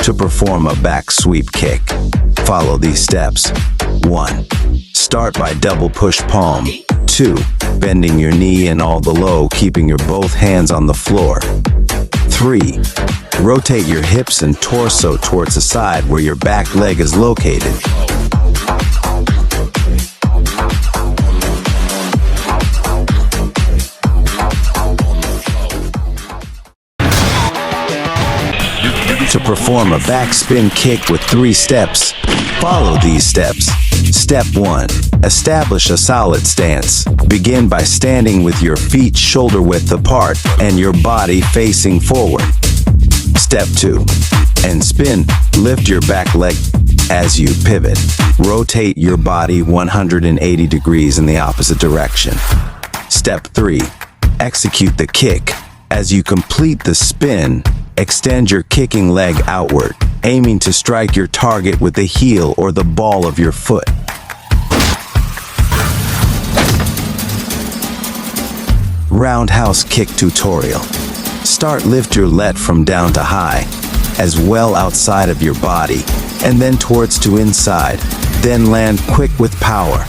To perform a back sweep kick, follow these steps. 1. Start by double push palm. 2. Bending your knee and all the low, keeping your both hands on the floor. 3. Rotate your hips and torso towards the side where your back leg is located. To perform a back spin kick with 3 steps, follow these steps. Step 1. Establish a solid stance. Begin by standing with your feet shoulder width apart and your body facing forward. Step 2. And spin. Lift your back leg as you pivot. Rotate your body 180 degrees in the opposite direction. Step 3. Execute the kick. As you complete the spin, extend your kicking leg outward, aiming to strike your target with the heel or the ball of your foot. Roundhouse kick tutorial. Start lift your leg from down to high, as well outside of your body, and then towards to inside, then land quick with power.